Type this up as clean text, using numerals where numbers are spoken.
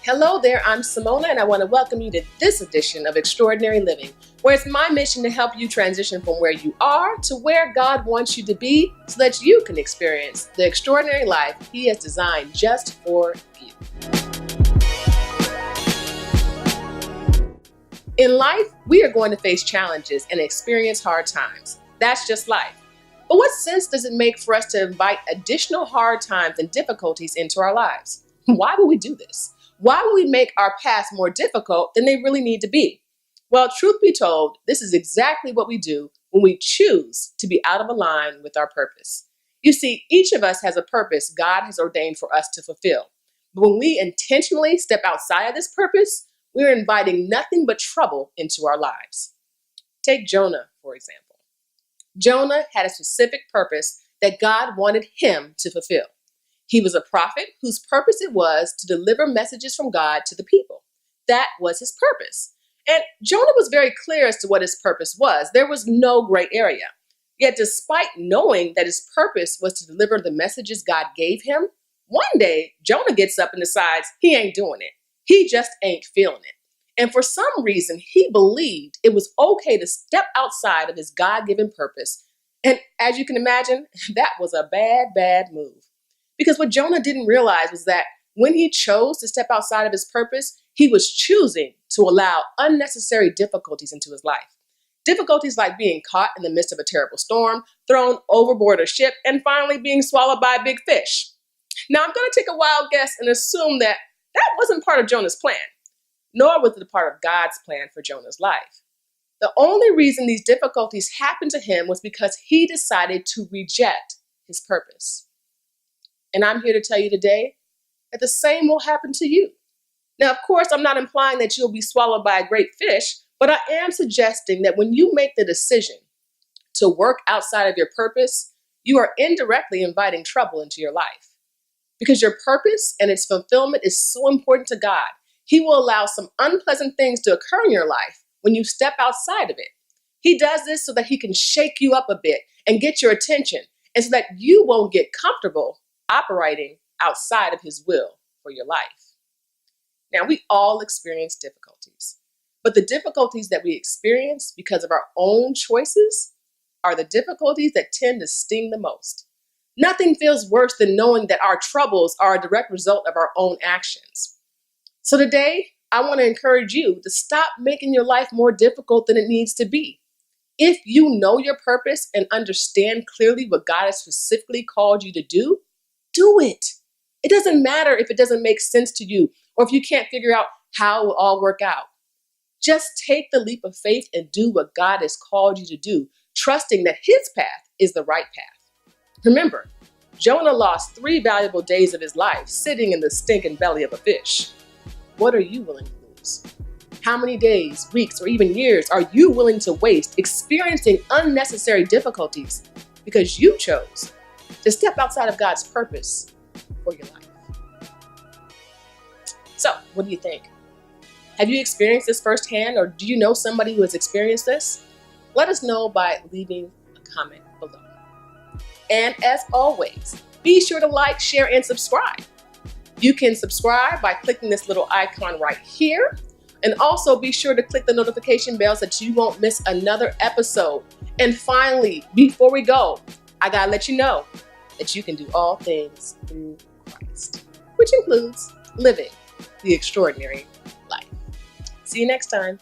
Hello there, I'm SaMonna, and I want to welcome you to this edition of Extraordinary Living, where it's my mission to help you transition from where you are to where God wants you to be so that you can experience the extraordinary life He has designed just for you. In life, we are going to face challenges and experience hard times. That's just life. But what sense does it make for us to invite additional hard times and difficulties into our lives? Why would we do this? Why would we make our paths more difficult than they really need to be? Well, truth be told, this is exactly what we do when we choose to be out of line with our purpose. You see, each of us has a purpose God has ordained for us to fulfill. But when we intentionally step outside of this purpose, we're inviting nothing but trouble into our lives. Take Jonah, for example. Jonah had a specific purpose that God wanted him to fulfill. He was a prophet whose purpose it was to deliver messages from God to the people. That was his purpose. And Jonah was very clear as to what his purpose was. There was no gray area. Yet despite knowing that his purpose was to deliver the messages God gave him, one day Jonah gets up and decides he ain't doing it. He just ain't feeling it. And for some reason, he believed it was okay to step outside of his God-given purpose. And as you can imagine, that was a bad move. Because what Jonah didn't realize was that when he chose to step outside of his purpose, he was choosing to allow unnecessary difficulties into his life. Difficulties like being caught in the midst of a terrible storm, thrown overboard a ship, and finally being swallowed by a big fish. Now, I'm going to take a wild guess and assume that wasn't part of Jonah's plan, nor was it part of God's plan for Jonah's life. The only reason these difficulties happened to him was because he decided to reject his purpose. And I'm here to tell you today that the same will happen to you. Now, of course, I'm not implying that you'll be swallowed by a great fish, but I am suggesting that when you make the decision to work outside of your purpose, you are indirectly inviting trouble into your life. Because your purpose and its fulfillment is so important to God, He will allow some unpleasant things to occur in your life when you step outside of it. He does this so that He can shake you up a bit and get your attention, and so that you won't get comfortable operating outside of His will for your life. Now, we all experience difficulties, but the difficulties that we experience because of our own choices are the difficulties that tend to sting the most. Nothing feels worse than knowing that our troubles are a direct result of our own actions. So today, I want to encourage you to stop making your life more difficult than it needs to be. If you know your purpose and understand clearly what God has specifically called you to do it. It doesn't matter if it doesn't make sense to you or if you can't figure out how it will all work out. Just take the leap of faith and do what God has called you to do, trusting that His path is the right path. Remember, Jonah lost 3 valuable days of his life sitting in the stinking belly of a fish. What are you willing to lose? How many days, weeks, or even years are you willing to waste experiencing unnecessary difficulties because you chose to step outside of God's purpose for your life? So, what do you think? Have you experienced this firsthand, or do you know somebody who has experienced this? Let us know by leaving a comment below. And as always, be sure to like, share, and subscribe. You can subscribe by clicking this little icon right here. And also be sure to click the notification bell so that you won't miss another episode. And finally, before we go, I gotta let you know that you can do all things through Christ, which includes living the extraordinary life. See you next time.